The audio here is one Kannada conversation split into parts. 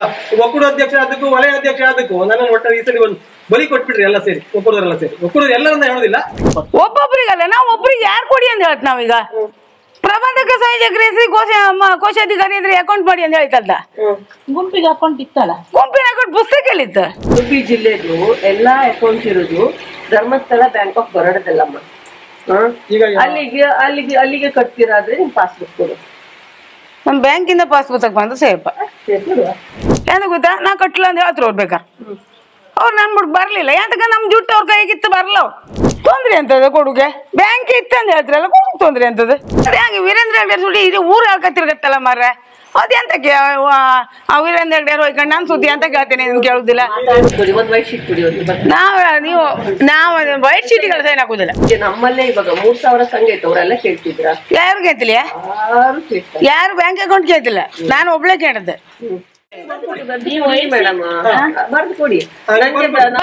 ಒಕ್ಕೂಟ ಅಧ್ಯಕ್ಷ ಅದಕ್ಕೂ ವಲಯ ಅಧ್ಯಕ್ಷ ಅದಕ್ಕೂ ನನ್ನ ಒಟ್ಟ ಈ ಸಲ ಒಂದು ಬಲಿ ಕೊಟ್ಬಿಟ್ರಿ ಎಲ್ಲ ಸೇರಿ ಒಕ್ಕೂಟದವರೆಲ್ಲ ಸೇರಿ ಒಕ್ಕೂಟದ ಎಲ್ಲರನ್ನ ಹೇಳೋದಿಲ್ಲ ಒಬ್ಬೊಬ್ರಿಗಲ್ಲ ನಾವು ಒಬ್ರಿಗೆ ಯಾರು ಕೊಡಿ ಅಂತ ಹೇಳ್ತ ನಾವೀಗ ಪ್ರಬಂಧಕ ಸಂಯೋಜಕರ ಹೆಸರು ಕೋಶಾಧಿಕಾರಿ ಇದ್ರೆ ಅಕೌಂಟ್ ಮಾಡಿ ಅಂತ ಹೇಳ್ತಲ್ಲ ಗುಂಪಿಗೆ ಅಕೌಂಟ್ ಇತ್ತಲ್ಲ ಗುಂಪಿನ ಅಕೌಂಟ್ ಪುಸ್ತಕ ಎಲ್ಲಿತ್ತು ಉಡುಪಿ ಜಿಲ್ಲೆದು ಎಲ್ಲಾ ಅಕೌಂಟ್ ಇರೋದು ಧರ್ಮಸ್ಥಳ ಬ್ಯಾಂಕ್ ಆಫ್ ಬರೋಡದಲ್ಲಮ್ಮ ಅಲ್ಲಿಗೆ ಕಟ್ತಿರಾದ್ರೆ ನಿಮ್ ಪಾಸ್ಬುಕ್ ಕೊಡು ನಮ್ ಬ್ಯಾಂಕಿಂದ ಪಾಸ್ಬುಕ್ ಬಂದು ಸೇಪ ಎಂತ ಗೊತ್ತಾ ನಾ ಕಟ್ಲ ಅಂತ ಹೇಳ್ತಾರೆ ಅವ್ರು ಬೇಕಾ ಅವ್ರು ನನ್ ಬಿಟ್ಟು ಬರ್ಲಿಲ್ಲ ಯಾತಕ್ಕ ನಮ್ ಜುಟ್ಟು ಅವ್ರ ಕೈಗಿತ್ತು ಬರಲ್ಲ ತೊಂದ್ರೆ ಅಂತದ ಕೊಡುಗೆ ಬ್ಯಾಂಕ್ ಇತ್ತು ಅಂತ ಹೇಳ್ತಾರಲ್ಲ ಕೊಡುಗೆ ತೊಂದ್ರೆ ಅಂತದ ಅದೇ ಹಂಗೆ ವೀರೇಂದ್ರ ಹೆಗ್ಡೆ ಸುಡಿ ಇದು ಊರು ಹೇಳ್ಕತ್ತಿರ್ಗತ್ತಲ್ಲ ಮಾರ್ರೆ ಅದೆಂತಕ್ಕೆ ವೀರೇಂದ್ರ ಹೆಗ್ಡೆ ಹೋಯ್ಕೊಂಡು ನಾನು ಸುದ್ದಿ ಅಂತ ಕೇಳ್ತೇನೆ ನಿಮ್ಗೆ ಕೇಳುದಿಲ್ಲ ನಾವು ವೈಟ್ ಶೀಟಿಗಳ ಸೈನ್ ಹಾಕುದಿಲ್ಲ ನಮ್ಮಲ್ಲೇ ಇವಾಗ 3000 ಸಂಘ ಐತೆ ಅವರೆಲ್ಲ ಕೇಳ್ತಿದ್ರ ಯಾರು ಕೇಳ್ತಿಲ್ಲ ಯಾರು ಬ್ಯಾಂಕ್ ಅಕೌಂಟ್ ಕೇಳ್ತಿಲ್ಲ ನಾನು ಒಬ್ಳೆ ಕೇಳಿದ್ದೆ ಬರ್ದು ಕೊಡಿ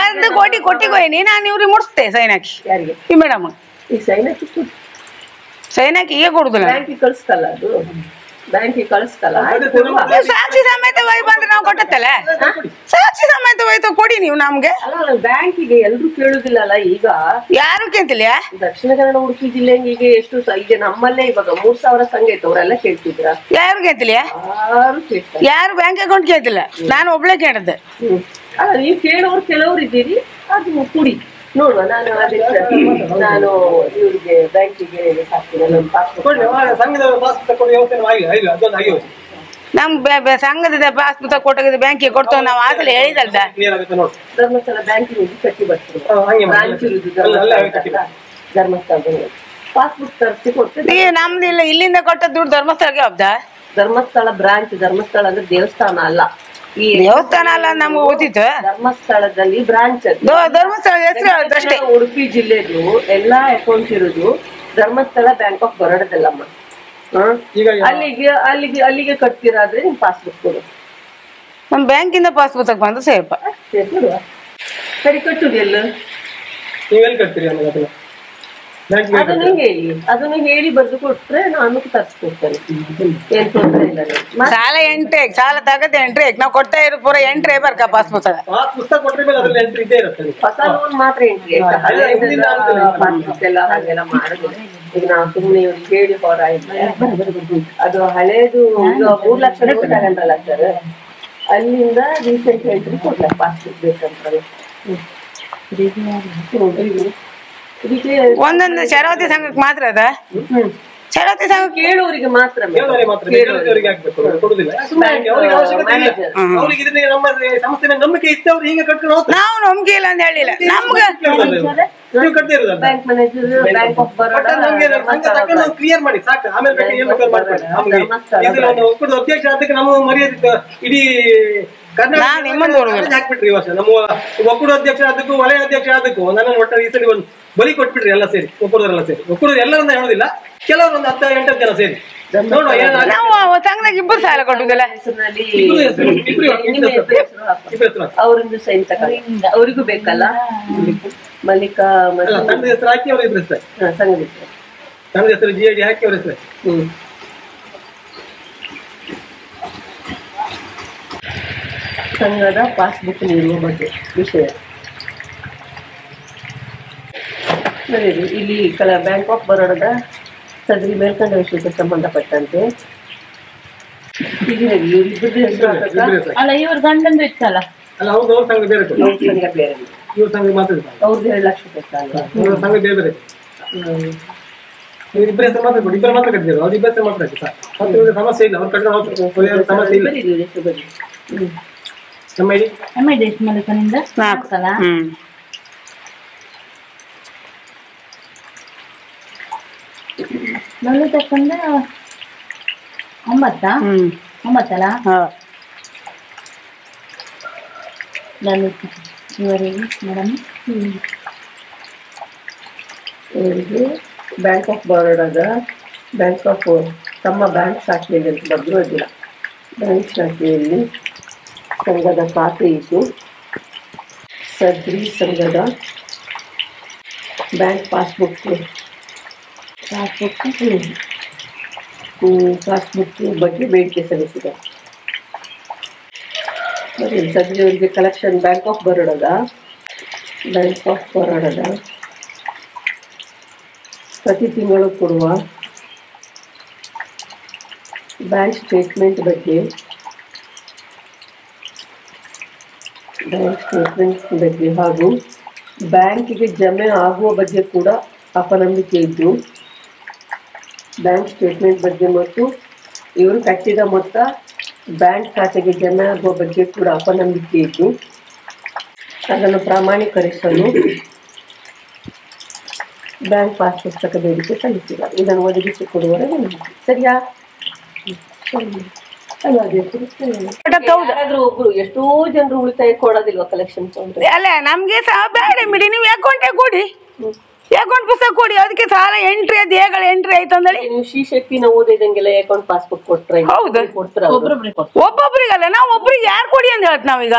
ಬರ್ದು ಕೊಟ್ಟಿಗೋಯ್ನಿ ನಾನು ಇವ್ರಿಗೆ ಮುಡಿಸ್ತೆ ಸೈನ್ ಹಾಕಿ ಈ ಮೇಡಮ್ ಈಗ ಸೈನ್ ಹಾಕಿ ಈಗ ಕೊಡುದಿಲ್ಲ ಬ್ಯಾಂಕಿಗೆ ಕಳ್ಸ್ಕಲ್ಲ ಅದು ಬ್ಯಾಂಕಿಗೆ ಕಳಿಸ್ತಲ್ಲ ಸಾಕ್ಷಿ ಸಮೇತ ವೈ ಬಂದ್ರೆ ನಾವು ಕೊಟ್ಟತ್ತಲ್ಲ ಸಾಕ್ಷಿ ಸಮೇತ ಹೋಯ್ತು ಕೊಡಿ ನೀವು ನಮ್ಗೆ ಬ್ಯಾಂಕಿಗೆ ಎಲ್ರು ಕೇಳುದಿಲ್ಲಲ್ಲ ಈಗ ಯಾರು ಕೇಳ್ತಿಲ್ಲ ದಕ್ಷಿಣ ಕನ್ನಡ ಉಡುಪಿ ಜಿಲ್ಲೆ ಈಗ ಎಷ್ಟು ಈಗ ನಮ್ಮಲ್ಲೇ ಇವಾಗ 3000 ಸಂಘ ಐತೆ ಅವರೆಲ್ಲ ಕೇಳ್ತಿದ್ರ ಯಾರು ಕೇಳ್ತಿಲ್ಲ ಯಾರು ಬ್ಯಾಂಕ್ ಅಕೌಂಟ್ ಕೇಳ್ತಿಲ್ಲ ನಾನು ಒಬ್ಳೆ ಕೇಳಿದ್ದೆ ಅಲ್ಲ ನೀವು ಕೇಳೋರು ಕೆಲವ್ರು ಇದ್ದೀರಿ ಅದು ಕುಡಿ ನೋಡುವ ನಾನು ಇವ್ರಿಗೆ ಬ್ಯಾಂಕಿಗೆ ನಮ್ ಸಂಘದ ಪಾಸ್ಬುಕ್ ಕೊಟ್ಟಾಗ ಬ್ಯಾಂಕಿಗೆ ಕೊಡ್ತೇವೆ ನಾವು ಆಸಲೆ ಹೇಳಿದಲ್ದ ಧರ್ಮಸ್ಥಳ ಬ್ಯಾಂಕಿಗೆ ಕಟ್ಟಿ ಬರ್ತೀವಿ ಧರ್ಮಸ್ಥಳದಲ್ಲಿ ಪಾಸ್ಬುಕ್ ತರಿಸಿ ಕೊಡ್ತೀವಿ ನಮ್ದು ಇಲ್ಲ ಇಲ್ಲಿಂದ ಕೊಟ್ಟ ದುಡ್ಡು ಧರ್ಮಸ್ಥಳಕ್ಕೆ ಹೋಗ್ದ ಧರ್ಮಸ್ಥಳ ಬ್ರಾಂಚ್ ಧರ್ಮಸ್ಥಳ ಅಂದ್ರೆ ದೇವಸ್ಥಾನ ಅಲ್ಲ ಈ ದೇವಸ್ಥಾನ ಅಲ್ಲ ನಮ್ಗೆ ಓದಿತ್ತು ಧರ್ಮಸ್ಥಳದಲ್ಲಿ ಬ್ರಾಂಚ್ ಧರ್ಮಸ್ಥಳ ಹೆಸರು ಅಷ್ಟೇ ಉಡುಪಿ ಜಿಲ್ಲೆದು ಎಲ್ಲಾ ಅಕೌಂಟ್ ಇರೋದು ಧರ್ಮಸ್ಥಳ ಬ್ಯಾಂಕ್ ಆಫ್ ಬರೋಡದಲ್ಲಮ್ಮ ಅಲ್ಲಿಗೆ ಕಟ್ತಿರಾದ್ರೆ ನಿಮ್ ಪಾಸ್ಬುಕ್ ಕೊಡು ನಮ್ ಬ್ಯಾಂಕಿಂದ ಪಾಸ್ಬುಕ್ ಬಂದು ಸೇಪ ಸರಿ ಕಟ್ಟುದು ಎಲ್ಲ ನೀವೆಲ್ಲಿ ಕಟ್ತೀರಿ ಅನ್ನೋದು ಅದನ್ನು ಹೇಳಿ ಬರ್ದು ಕೊಟ್ರೆ ನಾನು ತರ್ಸ್ಕೊಡ್ತೇನೆ ಏನ್ ತೊಂದ್ರೆ ಇಲ್ಲ ಸಾಲ ಎಂಟ್ರಿ ಸಾಲ ತಗತ್ತೆ ಎಂಟ್ರಿ ನಾವು ಕೊಡ್ತಾ ಇರೋ ಪೂರ ಎಂಟ್ರಿ ಬರ್ಕ ಪಾಸ್ಬುಕ್ ಪುಸ್ತಕ ಕೊಟ್ಟರೆ ಮೇಲೆ ಅದ್ರಲ್ಲಿ ಎಂಟ್ರಿ ಇದ್ದೇ ಇರುತ್ತೆ ಹೊಸ ಲೋನ್ ಮಾತ್ರ ಎಂಟ್ರಿ ಪಾಸ್ಬುಕ್ ಎಲ್ಲ ಹಾಗೆಲ್ಲ ಮಾಡುದಿಲ್ಲ ಈಗ ನಾವು ಸುಮ್ಮನೆ ಹೇಳಿ ಹೊರ ಅದು ಹಳೇದು ಈಗ 3 ಲಕ್ಷ ತಗೊಂಡ್ರಲ್ಲ ಸರ್ ಅಲ್ಲಿಂದ ರೀಸೆಂಟ್ ಎಂಟ್ರಿ ಕೊಡ್ಲ ಪಾಸ್ಬುಕ್ ಬೇಕಂತಲ್ಲ ಒಂದೊಂದು ಶರಾವತಿ ಸಂಘಕ್ಕೆ ಮಾತ್ರ ಅದ ಶರಾವತಿ ಸಂಘ ಕೇಳುವರಿಗೆ ಮಾತ್ರ ನಾವು ನಂಬಿಕೆ ಇಲ್ಲ ಅಂತ ಹೇಳಿಲ್ಲ ನಮ್ಗೆ bank manager bank of Baroda clear ಮಾಡಿ ಸಾಕು ಆಮೇಲೆ ಅಧ್ಯಕ್ಷ ಅದಕ್ಕೆ ನಮ್ಮ ಮರ್ಯಾದೆ ಇಡೀ ಹಾಕ್ಬಿಟ್ರಿ ಈ ವರ್ಷ ನಮ್ಮ ಒಕ್ಕೂಟ ಅಧ್ಯಕ್ಷ ಅದಕ್ಕೂ ವಲಯ ಅಧ್ಯಕ್ಷ ಅದಕ್ಕೂ ನನ್ನ ಒಟ್ಟ ಈ ಸಲ ಒಂದು ಬಲಿ ಕೊಟ್ಬಿಟ್ರಿ ಎಲ್ಲ ಸೇರಿ ಒಕ್ಕೂಟದವರೆಲ್ಲ ಸೇರಿ ಒಕ್ಕೂಟದ ಎಲ್ಲರನ್ನ ಹೇಳೋದಿಲ್ಲ ಕೆಲವರು ಒಂದು 10-8 ಜನ ಸೇರಿ ನಾವು ಸಂಘದಾಗ ಇಬ್ಬರು ಸಾಲ ಕೊಟ್ಟುದಿಲ್ಲ ಅವರಿಂದ ಸೈನ್ ತಗೊಳ್ಳಿ ಅವರಿಗೂ ಬೇಕಲ್ಲ ಮಲ್ಲಿಕಾ ಸಂಘದ ಹೆಸರು ಹಾಕಿ ಅವ್ರ ಇದ್ರ ಹೆಸರು ಸಂಘದ ಹೆಸರು GID ಹಾಕಿ ಅವ್ರ ಹೆಸರು ಸಂಘದ ಪಾಸ್ಬುಕ್ ನೀಡುವ ಬಗ್ಗೆ ವಿಷಯ ಇಲ್ಲಿ ಬ್ಯಾಂಕ್ ಆಫ್ ಬರೋಡದ ಸದರಿ ಮೇಲ್ಕಂಡ ವಿಷಯಕ್ಕೆ ಸಂಬಂಧಪಟ್ಟಂತೆ ಇವರಿಬ್ಬರದ್ದು ಹೆಸರು ಅಲ್ಲ ಇವ್ರ ಗಂಡಂದು ಇತ್ತಲ್ಲ ಅಲ್ಲ ಹೌದು ಅವ್ರ ಸಂಘ ಬೇರೆ ಸಂಘ ಬೇರೆ ಇವ್ರ ಸಂಘ ಮಾತ್ರ ಅವ್ರದ್ದು 2 ಲಕ್ಷ ಬೇಕಲ್ಲ ಇವ್ರ ಸಂಘ ಬೇರೆ ಬೇರೆ ಇಬ್ಬರ ಹೆಸರು ಮಾತ್ರ ಕೊಡಿ ಇಬ್ಬರು ಮಾತ್ರ ಕಟ್ಟಿದ್ರು ಅವ್ರ ಇಬ್ಬರ ಹೆಸರು ಮಾತ್ರ ಮತ್ತೆ ಸಮಸ್ಯೆ ಇಲ್ಲ ಅವ್ರ ಕಟ್ಟಿದ ಸಮಸ್ಯೆ ಇಲ್ಲ ನಮ್ಮ ದೇಶ ಮಲ್ಲಿಕನಿಂದ 4 ಸಲ ನಾನು ತಕೊಂಡೆ 9 ನಾನು ಇವರಿಗೆ ಮೇಡಮ್ ಇವರಿಗೆ ಬ್ಯಾಂಕ್ ಆಫ್ ಬರೋಡಾದ ಬ್ಯಾಂಕ್ ಆಫ್ ತಮ್ಮ ಬ್ಯಾಂಕ್ ಶಾಖೆಯಲ್ಲಿ ಅಂತ ಬರೆದು ಇದ್ದಿಲ್ಲ ಬ್ಯಾಂಕ್ ಶಾಖೆಯಲ್ಲಿ ಸಂಘದ ಖಾತೆ ಇದ್ದು ಸದ್ರಿ ಸಂಘದ ಬ್ಯಾಂಕ್ ಪಾಸ್ಬುಕ್ ಬಗ್ಗೆ ಬೇಡಿಕೆ ಸಲ್ಲಿಸಿದೆ ನೋಡಿ ಸದ್ಯ ಇವರಿಗೆ ಕಲೆಕ್ಷನ್ ಬ್ಯಾಂಕ್ ಆಫ್ ಬರೋಡದ ಪ್ರತಿ ತಿಂಗಳು ಕೊಡುವ ಬ್ಯಾಂಕ್ ಸ್ಟೇಟ್ಮೆಂಟ್ ಬಗ್ಗೆ ಹಾಗೂ ಬ್ಯಾಂಕಿಗೆ ಜಮೆ ಆಗುವ ಬಗ್ಗೆ ಕೂಡ ಅಪನಂಬಿಕೆ ಇದ್ದು, ಬ್ಯಾಂಕ್ ಸ್ಟೇಟ್ಮೆಂಟ್ ಬಗ್ಗೆ ಮತ್ತು ಇವರು ಕಟ್ಟಿದ ಮೊತ್ತ ಬ್ಯಾಂಕ್ ಖಾತೆಗೆ ಜಮೆ ಆಗುವ ಬಗ್ಗೆ ಕೂಡ ಅಪನಂಬಿಕೆ ಇದ್ದು ಅದನ್ನು ಪ್ರಮಾಣೀಕರಿಸಲು ಬ್ಯಾಂಕ್ ಪಾಸ್ ಪುಸ್ತಕ ಬೇಡಿಕೆ ಸಲ್ಲಿಸಿದ. ಇದನ್ನು ಒದಗಿಸಿಕೊಡುವವರೆ ಸರಿಯಾ? ಒಬ್ರು ಎಷ್ಟೋ ಜನರು ಉಳಿತಾಯ ಕೊಡೋದಿಲ್ವಾ ಕಲೆಕ್ಷನ್? ಅಲ್ಲ ನಮ್ಗೆ ಸಹ ಬೇಡ ಬಿಡಿ, ನೀವು ಅಕೌಂಟೇ ಕೊಡಿ, ಅಕೌಂಟ್ ಪುಸ್ತಕ ಕೊಡಿ. ಅದಕ್ಕೆ ಸಾಲ ಎಂಟ್ರಿ ಅದು ಹೇಗಳು ಎಂಟ್ರಿ ಆಯ್ತು ಅಂದ್ರೆ ನೀವು ಶ್ರೀಶಕ್ತಿನ ಓದಿದಂಗೆಲ್ಲ ಅಕೌಂಟ್ ಪಾಸ್ಬುಕ್ ಕೊಟ್ರೆ ಹೌದು ಒಬ್ಬೊಬ್ರಿಗಲ್ಲ, ನಾವು ಒಬ್ರಿಗೆ ಯಾರು ಕೊಡಿ ಅಂತ ಹೇಳ್ತ ನಾವೀಗ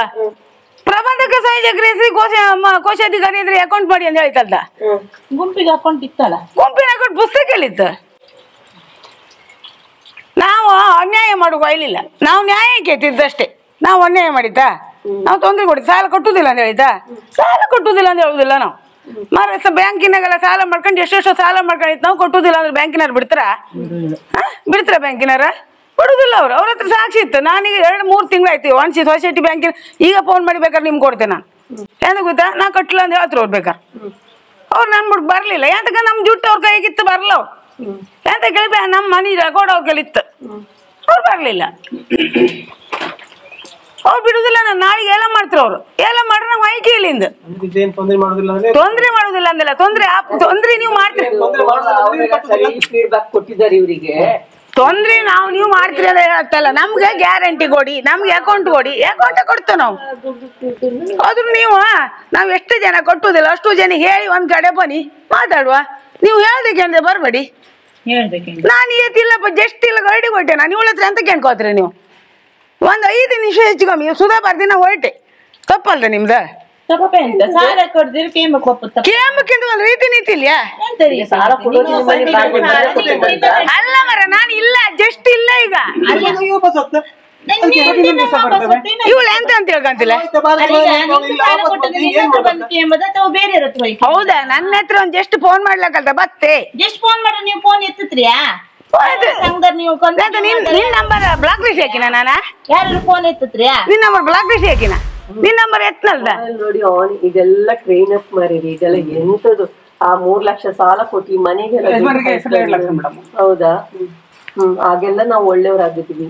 ಪ್ರಬಂಧಕ ಸಂಯೋಜಕರು ಹೆಸರಿ ಕೋಶಾಧಿಕಾರಿ ಇದ್ರೆ ಅಕೌಂಟ್ ಮಾಡಿ ಅಂತ ಹೇಳ್ತಲ್ಲ. ಗುಂಪಿಗೆ ಅಕೌಂಟ್ ಇತ್ತಲ್ಲ, ಗುಂಪಿನ ಅಕೌಂಟ್ ಪುಸ್ತಕ ಎಲ್ಲಿತ್ತು? ನಾವು ಅನ್ಯಾಯ ಮಾಡುವ ಇಲ್ಲಿಲ್ಲ, ನಾವು ನ್ಯಾಯಕ್ಕೆ ಎತ್ತಿದ್ದಷ್ಟೇ. ನಾವು ಅನ್ಯಾಯ ಮಾಡಿತಾ? ನಾವು ತೊಂದರೆ ಕೊಡಿ ಸಾಲ ಕಟ್ಟುದಿಲ್ಲ ಅಂತ ಹೇಳಿತಾ? ಸಾಲ ಕಟ್ಟುದಿಲ್ಲ ಅಂತ ಹೇಳುದಿಲ್ಲ ನಾವು. ಮಾರ ಬ್ಯಾಂಕಿನಾಗೆಲ್ಲ ಸಾಲ ಮಾಡ್ಕೊಂಡು ಎಷ್ಟೆಷ್ಟೋ ಸಾಲ ಮಾಡ್ಕೊಂಡಿತ್ತು, ನಾವು ಕೊಟ್ಟುದಿಲ್ಲ ಅಂದ್ರೆ ಬ್ಯಾಂಕಿನಾರು ಬಿಡ್ತಾರ? ಬ್ಯಾಂಕಿನಾರ ಕೊಡುದಿಲ್ಲ. ಅವ್ರ ಹತ್ರ ಸಾಕ್ಷಿ ಇತ್ತು. ನಾನೀಗ 2-3 ತಿಂಗಳಾಯ್ತು ಒನ್ಸಿ ಸೊಸೈಟಿ ಬ್ಯಾಂಕಿನ. ಈಗ ಫೋನ್ ಮಾಡಿ ಬೇಕಾದ್ರೆ ನಿಮ್ಗೆ ಕೊಡ್ತೇನೆ ನಾನು. ಎಂತ ಗೊತ್ತಾ, ನಾ ಕಟ್ಟಲ್ಲ ಅಂತ ಹೇಳ್ತಾರೆ ಅವ್ರು ಬೇಕಾರೆ. ಅವ್ರು ನನ್ ಬಿಟ್ಟು ಬರ್ಲಿಲ್ಲ. ಎಂತಕ ನಮ್ ಜುಟ್ಟು ಅವ್ರ ಕೈಗಿತ್ತು ಬರಲ್ಲ. ಅವ್ರು ಎಂತ ಕೇಳಿ ನಮ್ಮ ಮನಿ ಕೊಡೋರ್ ಕೈಲಿತ್ತು, ಅವ್ರು ಬರ್ಲಿಲ್ಲ. ಅವ್ರು ಬಿಡುದಿಲ್ಲ. ನಾನು ನಾಳೆಗೆ ಎಲ್ಲ ಮಾಡ್ತಾರೆ. ಅವ್ರು ಎಲ್ಲ ಮಾಡ್ರೆ ನಾವು ಆಯ್ಕೆ ಇಲ್ಲಿಂದ ತೊಂದ್ರೆ ಮಾಡುದಿಲ್ಲ ಅಂದಲ್ಲ. ತೊಂದ್ರೆ ನೀವು ಮಾಡ್ತೀರಿ, ಫೀಡ್ಬ್ಯಾಕ್ ಕೊಟ್ಟಿದ್ದಾರೆ ಇವರಿಗೆ. ತೊಂದ್ರೆ ನೀವು ಮಾಡ್ತೀರಿ ಅಂತ ಹೇಳ್ತಲ್ಲ. ನಮ್ಗೆ ಗ್ಯಾರಂಟಿ ಕೊಡಿ, ನಮ್ಗೆ ಅಕೌಂಟ್ ಕೊಡಿ, ಅಕೌಂಟ್ ಕೊಡ್ತೇವೆ ನಾವು. ಆದ್ರೂ ನೀವು ನಾವ್ ಎಷ್ಟು ಜನ ಕೊಟ್ಟುದಿಲ್ಲ ಅಷ್ಟು ಜನ ಹೇಳಿ ಒಂದ್ ಕಡೆ ಬನ್ನಿ ಮಾತಾಡುವ. ನೀವು ಹೇಳ್ದಕ್ಕೆ ಅಂದ್ರೆ ಬರ್ಬೇಡಿ. ನಾನು ಇವತ್ತಿಲ್ಲಪ್ಪ ಜಸ್ಟ್ ಇಲ್ಲ ಗೈಡಿ ಕೊಟ್ಟೆ. ನಾನು ಇವಳ ಹತ್ರ ಅಂತ ಕೇಳ್ಕೋತ್ರಿ ನೀವು? ಒಂದ್ 5 ನಿಮಿಷ ಹೆಚ್ಚು ಕಮ್ಮಿ ಸುಧಾ ಬರ್ದಿನ ಹೊರಟೆ. ತಪ್ಪಲ್ರಿ ನಿಮ್ದ? ಕೇಮಕ್ಕಿಂತ ಒಂದ್ ರೀತಿ ನೀತಿ ಇಲ್ಯಾ? ಅಲ್ಲ ಮರ ನಾನು ಇಲ್ಲ, ಜಸ್ಟ್ ಇಲ್ಲ. ಈಗ ಇವಳು ಎಂತ ಅಂತ ಹೇಳ್ಕಂತಿಲ್ಲ. ಹೌದಾ? ನನ್ನ ಹತ್ರ ಒಂದ್ ಜಸ್ಟ್ ಫೋನ್ ಮಾಡ್ಲಕ್ಕಲ್ದ ಬತ್ತೆ. ಜಸ್ಟ್ ಫೋನ್ ಮಾಡ್ರಿ, ನೀವು ಫೋನ್ ಎತ್ತಿತ್ರಿಯಾ? ನಿನ್ ನಂಬರ್ ಬ್ಲಾಕ್ ಲಿಸ್ಟ್ ಹಾಕಿನ ನಾನ? ಯಾರು ಫೋನ್ ಎತ್ತಿತ್ರಿಯಾ? ನಿನ್ ನಂಬರ್ ಬ್ಲಾಕ್ ಲಿಸ್ಟ್ ಹಾಕಿನ? ನಿನ್ ನಂಬರ್ ಎತ್ತನಲ್ದ ನೋಡಿ. ಇದೆಲ್ಲ ಟ್ರೈನ್ ಅಪ್ ಮಾಡಿರಿ. ಇದೆಲ್ಲ ಎಂತದು? ಆ 3 ಲಕ್ಷ ಸಾಲ ಕೊಟ್ಟಿ ಮನೆಗೆಲ್ಲ. ಹೌದಾ? ಹಾಗೆಲ್ಲ ನಾವು ಒಳ್ಳೆಯವರಾಗಿದ್ದೀವಿ.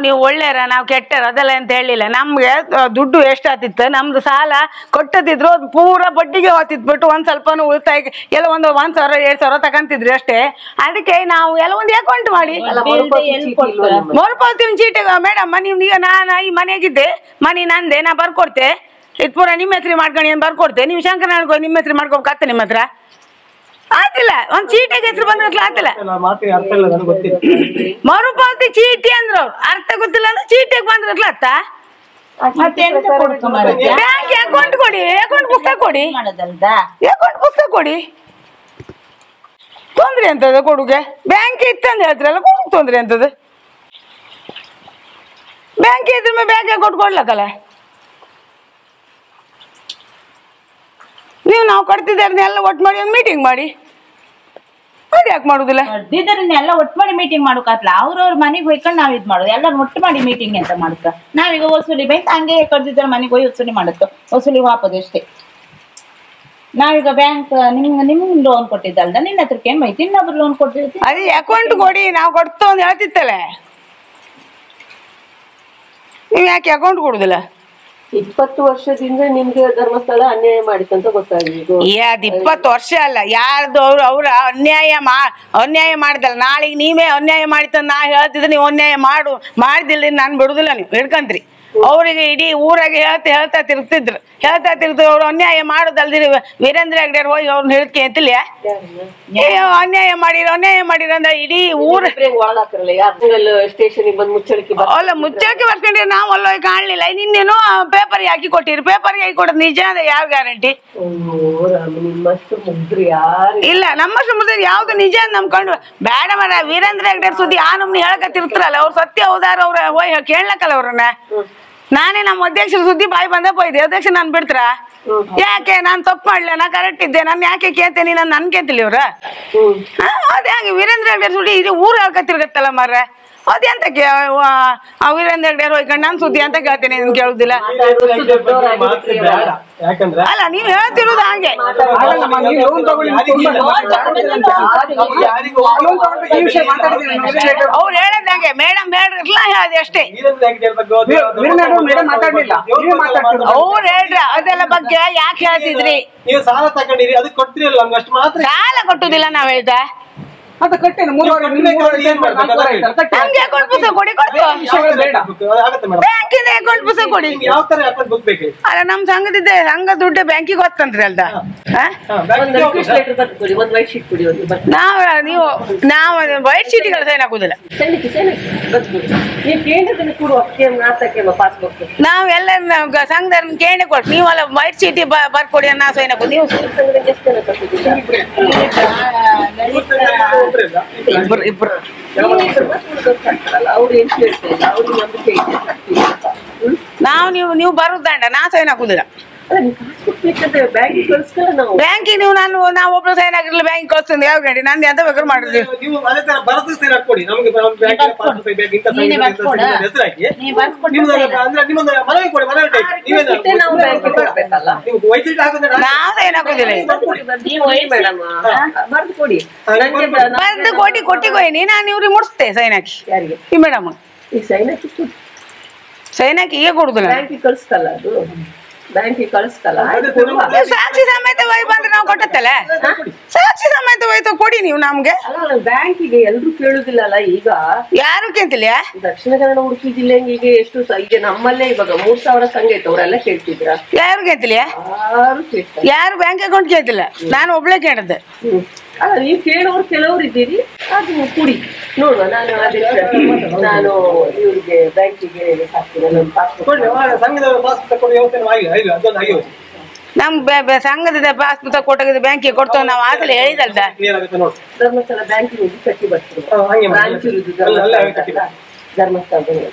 ನೀವು ಒಳ್ಳೆಯರ ನಾವು ಕೆಟ್ಟರ ಅದೆಲ್ಲ ಅಂತ ಹೇಳಿಲ್ಲ. ನಮ್ಗೆ ದುಡ್ಡು ಎಷ್ಟಾತಿತ್ತು, ನಮ್ದು ಸಾಲ ಕೊಟ್ಟದಿದ್ರು ಅದು ಪೂರಾ ಬಡ್ಡಿಗೆ ಹೋಗ್ತಿದ್ಬಿಟ್ಟು ಒಂದ್ ಸ್ವಲ್ಪನೂ ಉಳಿತಾಯ ಎಲ್ಲ 1,000-2,000 ತಗೊಂತಿದ್ರಿ ಅಷ್ಟೇ. ಅದಕ್ಕೆ ನಾವು ಎಲ್ಲ ಒಂದು ಅಕೌಂಟ್ ಮಾಡಿ ಮರುಪಾವತಿ ಚೀಟಿ. ಮೇಡಮ್ ಈಗ ನಾನು ಈ ಮನೆಗಿದ್ದೆ, ಮನೆ ನಂದೆ, ನಾ ಬರ್ಕೊಡ್ತೆ. ಇದು ಪೂರ ನಿಮ್ಮ ಹೆಸರು ಮಾಡ್ಕೊಂಡು ಏನ್ ಬರ್ಕೊಡ್ತೆ. ನೀವು ಶಂಕರನಾರಾಯಣ ನಿಮ್ಮ ಹೆಸರು ಮಾಡ್ಕೊಬೇಕತ್ತ ನಿಮ್ಮ ಹತ್ರ ಆತಿಲ್ಲ. ಒಂದ್ ಚೀಟಿಗೆ ಹೆಸರು ಬಂದ್ರೆ ಆತಿಲ್ಲ. ಮರುಪಾವತಿ ಚೀಟಿ ಅಂದ್ರ ಅರ್ಥ ಗೊತ್ತಿಲ್ಲ ಅಂದ್ರೆ ಚೀಟಿಗೆ ಬಂದ್ರಲ್ಲ ಅತ್ತ. ಬ್ಯಾಂಕ್ ಅಕೌಂಟ್ ಕೊಡಿ, ಅಕೌಂಟ್ ಪುಸ್ತಕ ಕೊಡಿ, ಅಕೌಂಟ್ ಪುಸ್ತಕ ಕೊಡಿ. ತೊಂದ್ರೆ ಅಂತದ ಕೊಡುಗೆ? ಬ್ಯಾಂಕ್ ಇತ್ತಂದ ಹೇಳ್ತಾರಲ್ಲ, ಕೊಡುಗೆ ತೊಂದ್ರೆ ಅಂತದ? ಬ್ಯಾಂಕ್ ಇದ್ರ ಮೇಲೆ ಬ್ಯಾಂಕ್ ಅಕೌಂಟ್ ಕೊಡ್ಲಕ್ಕಲ್ಲ ನೀವು. ನಾವು ಕಟ್ತಿದ್ದಾರನ್ನೆಲ್ಲ ಒಟ್ಟು ಮಾಡಿ ಒಂದು ಮೀಟಿಂಗ್ ಮಾಡಿ. ಅದು ಯಾಕೆ ಮಾಡುದಿಲ್ಲ? ಎಲ್ಲ ಒಟ್ಟು ಮಾಡಿ ಮೀಟಿಂಗ್ ಮಾಡೋಕಲ್ಲ. ಅವ್ರವ್ರ ಮನೆಗೆ ಹೋಯ್ಕೊಂಡು ನಾವ್ ಇದ್ ಮಾಡೋದು. ಎಲ್ಲ ಒಟ್ಟು ಮಾಡಿ ಮೀಟಿಂಗ್ ಅಂತ ಮಾಡುತ್ತ. ನಾವೀಗ ವಸೂಲಿ ಬ್ಯಾಂಕ್ ಹಂಗೆ ಕಟ್ತಿದ್ದಾರ ಮನೆಗೆ ಹೋಗಿ ವಸೂಲಿ ಮಾಡುತ್ತೋ, ವಸೂಲಿ ವಾಪದು ಅಷ್ಟೇ. ನಾವೀಗ ಬ್ಯಾಂಕ್ ನಿಮ್ಗೆ ಲೋನ್ ಕೊಟ್ಟಿದ್ದಲ್ದ, ನಿನ್ನ ಹತ್ರಕ್ಕೆ ಏನ್ ಬೈತಿ? ಇನ್ನೊಬ್ರು ಲೋನ್ ಕೊಟ್ಟಿರ್ತೀವಿ. ಅದೇ ಅಕೌಂಟ್ ಕೊಡಿ, ನಾವು ಕೊಡ್ತೋ ಅಂತ ಹೇಳ್ತಿತ್ತಲ್ಲ. ನೀವು ಯಾಕೆ ಅಕೌಂಟ್ ಕೊಡುದಿಲ್ಲ? 20 ವರ್ಷದಿಂದ ನಿಮ್ಗೆ ಧರ್ಮಸ್ಥಳ ಅನ್ಯಾಯ ಮಾಡಿತಂತ ಗೊತ್ತಾಗಿದೆ. ಅದ್ 20 ವರ್ಷ ಅಲ್ಲ, ಯಾರ್ದು ಅವ್ರ ಅನ್ಯಾಯ ಮಾಡಿದಲ್ಲ. ನಾಳೆಗೆ ನೀವೇ ಅನ್ಯಾಯ ಮಾಡಿತ ನಾ ಹೇಳ್ತಿದ್ರೆ ನೀವು ಅನ್ಯಾಯ ಮಾಡಿದಿಲ್ಲ, ನಾನು ಬಿಡುದಿಲ್ಲ. ನೀವು ಹಿಡ್ಕಂತ್ರಿ ಅವರಿಗೆ ಇಡೀ ಊರಾಗೆ ಹೇಳ್ತಾ ತಿರುಗ್ತಿದ್ರು ಅವ್ರು ಅನ್ಯಾಯ ಮಾಡೋದಲ್ದಿರಿ ವೀರೇಂದ್ರ ಹೆಗ್ಡೆ ಹೋಗಿ ಅವ್ರನ್ನ ಹೇಳ್ಕೆ ಅಂತಿಲ್ಲ ಅನ್ಯಾಯ ಮಾಡಿರ ಅಂದ್ರೆ ಇಡೀ ಊರ್ ಸ್ಟೇಷನ್ ಬಂದು ಮುಚ್ಚಳಿಕೆ ಅಲ್ಲ ಮುಚ್ಚಳಿಕೆ ಬರ್ಕೊಂಡಿರಿ ನಾವು ಅಲ್ಲ ಕಾಣ್ಲಿಲ್ಲ ನಿನ್ನೇನು ಪೇಪರ್ಗೆ ಹಾಕಿ ಕೊಟ್ಟಿರಿ ಪೇಪರ್ಗೆ ಹಾಕಿ ಕೊಡೋದು ನಿಜ ಅಂದ್ರೆ ಯಾವ ಗ್ಯಾರಂಟಿ ನಿಮ್ಮಷ್ಟು ಮುಗ್ರಿ ಯಾರು ಇಲ್ಲ ನಮ್ಮಷ್ಟು ಮುದ್ದೆ ಯಾವ್ದು ನಿಜ ಅಂತ ನಮ್ಕೊಂಡು ಬೇಡ ಮಾಡ ವೀರೇಂದ್ರ ಹೆಗ್ಡೆ ಸುದ್ದಿ ಆ ನಮ್ನಿ ಹೇಳಕತ್ತಿರ್ತಾರಲ್ಲ ಅವ್ರು ಸತ್ಯ ಹೌದಾರ ಅವ್ರ ಹೋಯ್ ಕೇಳಕಲ್ಲ ಅವ್ರನ್ನ ನಾನೇ ನಮ್ಮ ಅಧ್ಯಕ್ಷರ ಸುದ್ದಿ ಬಾಯಿ ಬಂದ ಹೋಯ್ದೆ ಅಧ್ಯಕ್ಷ ನಾನ್ ಬಿಡ್ತಾರ ಯಾಕೆ ನಾನ್ ತಪ್ಪು ಮಾಡ್ಲ ನಾ ಕರೆಕ್ಟ್ ಇದ್ದೆ ನಾನು ಯಾಕೆ ಕೇಳ್ತೇನೆ ನನ್ ಕೇಳ್ತಿಲ್ಲ ಇವ್ರ ಅದೇ ಹಾಗೆ ವೀರೇಂದ್ರ ಹೆಗ್ಡೆ ಸುದ್ದಿ ಇದು ಊರ್ ಹೇಳ್ಕತ್ತಿರ್ಗತ್ತಲ್ಲ ಮಾರ್ರೆ ಅದೆಂತಕ್ಕೆ ವೀರೇಂದ್ರ ಹೆಗ್ಡೆ ಹೋಯ್ಕೊಂಡು ನನ್ ಸುದ್ದಿ ಅಂತ ಕೇಳ್ತೇನೆ ನಿನ್ ಕೇಳುದಿಲ್ಲ ಅಲ್ಲ ನೀವ್ ಹೇಳ್ತಿರೋದು ಹಾಗೆ ಅವ್ರು ಹೇಳದಂಗೆ ಮೇಡಮ್ ಹೇಳಿರ್ಲ ಹೇಳ್ದೆ ಅಷ್ಟೇ ಅವ್ರು ಹೇಳ್ರ ಅದೆಲ್ಲ ಬಗ್ಗೆ ಯಾಕೆ ಹೇಳ್ತಿದ್ರಿ ನೀವು ಸಾಲ ತಗೊಂಡಿರಿ ಅದಕ್ಕೆ ಕೊಟ್ಟಿರಲ್ಲ ನಮ್ಗೆ ಅಷ್ಟು ಮಾತ್ರ ಸಾಲ ಕೊಟ್ಟುದಿಲ್ಲ ನಾವ್ ಹೇಳ್ದ ನಮ್ಗೆ ಅಕೌಂಟ್ ಪುಸ್ತಕ ಕೊಡಿ ಬ್ಯಾಂಕಿಂದ ಅಕೌಂಟ್ ಪುಸ್ತಕ ಕೊಡಿ ಯಾವ ತರ ಅಕೌಂಟ್ ಬುಕ್ ಬೇಕು ಅಲ್ಲ ನಮ್ ಸಂಘದಿದ್ದ ಸಂಘ ದುಡ್ಡು ಬ್ಯಾಂಕಿಗೆ ಹೊತ್ತಂತ್ರಿ ಅಲ್ದ ನಾವ್ ನಾವು ವೈಟ್ ಶೀಟಿಗಳ ಸೈನ್ ಹಾಕುದಿಲ್ಲ ನಾವೆಲ್ಲ ಸಂಘದ ಕೇಳಿ ಕೊಟ್ಟು ನೀವಲ್ಲ ವೈಟ್ ಚೀಟಿ ಬರ್ಕೊಡಿ ನಾ ಸೈನ್ ಹಾಕುದು ನೀವು ಇಬ್ರು ನಾವು ನೀವು ಬರುದಂಡ ನಾ ಸೈನ್ ಹಾಕುದಿಲ್ಲ ಬ್ಯಾಂಕಿಗೆ ನಾವು ಒಬ್ರು ಸೈನ್ ಹಾಕಿರ್ಲಿಲ್ಲ ಬ್ಯಾಂಕ್ ಕಳ್ಸ್ತೀನಿ ಯಾವ ಗಂಟೆ ನಂದು ಎಂತ ಬೇಕಾದ್ರೂ ಮಾಡಿದ್ವಿ ನೀವು ಅದೇ ತರ ಬರದು ಸೈನ್ ಹಾಕೊಡಿ ನಮಗೆ ಮನವಿ ಕೊಡಿ ಮನವಿ ವೈದ್ಯರಿಗೆ ಹಾಕಿದ್ರೆ ನಾ ಸೈನ್ ಹಾಕುದಿಲ್ಲ ಬರ್ದು ಕೊಟ್ಟಿಗೋಯ್ನಿ ನಾನು ಇವ್ರಿಗೆ ಮುಡ್ಸ್ತೆ ಸೈನ್ ಹಾಕಿ ಈ ಮೇಡಮ್ ಸೈನ್ ಹಾಕಿ ಈಗ ಕೊಡುದಿಲ್ಲ ಕಳ್ಸ್ಕಲ್ಲ ಅದು ಬ್ಯಾಂಕಿಗೆ ಕಳಿಸ್ತಲ್ಲ ಸಾಕ್ಷಿ ಸಮೇತ ಒಯ್ ಬಂದ್ರೆ ನಾವು ಕೊಟ್ಟತ್ತಲ್ಲ ಸಾಕ್ಷಿ ಸಮೇತ ಒಯ್ತು ಕೊಡಿ ನೀವು ನಮ್ಗೆ ಬ್ಯಾಂಕಿಗೆ ಎಲ್ರು ಕೇಳುದಿಲ್ಲಲ್ಲ ಈಗ ಯಾರು ಕೇಳ್ತಿಲ್ಲ ದಕ್ಷಿಣ ಕನ್ನಡ ಉಡುಪಿ ಜಿಲ್ಲೆ ಈಗ ಎಷ್ಟು ಈಗ ನಮ್ಮಲ್ಲೇ ಇವಾಗ 3000 ಸಂಘ ಐತೆ ಅವರೆಲ್ಲ ಕೇಳ್ತಿದ್ರ ಯಾರು ಕೇಳ್ತಿಲ್ಲ ಯಾರು ಬ್ಯಾಂಕ್ ಅಕೌಂಟ್ ಕೇಳ್ತಿಲ್ಲ ನಾನು ಒಬ್ಳೆ ಕೇಳಿದ್ದೆ ಅಲ್ಲ ನೀವು ಕೇಳೋರು ಕೆಲವ್ರು ಇದ್ದೀರಿ ಅದು ಕುಡಿ ನೋಡುವ ನಾನು ಇವ್ರಿಗೆ ಬ್ಯಾಂಕಿಗೆ ನಮ್ ಸಂಘದ ಪಾಸ್ ಪುಸ್ತಕ ಕೊಟ್ಟಾಗ ಬ್ಯಾಂಕಿಗೆ ಕೊಡ್ತೇವೆ ನಾವು ಆಗಲೇ ಹೇಳಿದಲ್ದ ಧರ್ಮಸ್ಥಳ ಬ್ಯಾಂಕಿಗೆ ಕಟ್ಟಿ ಬರ್ತೀವಿ ಧರ್ಮಸ್ಥಳದಲ್ಲಿ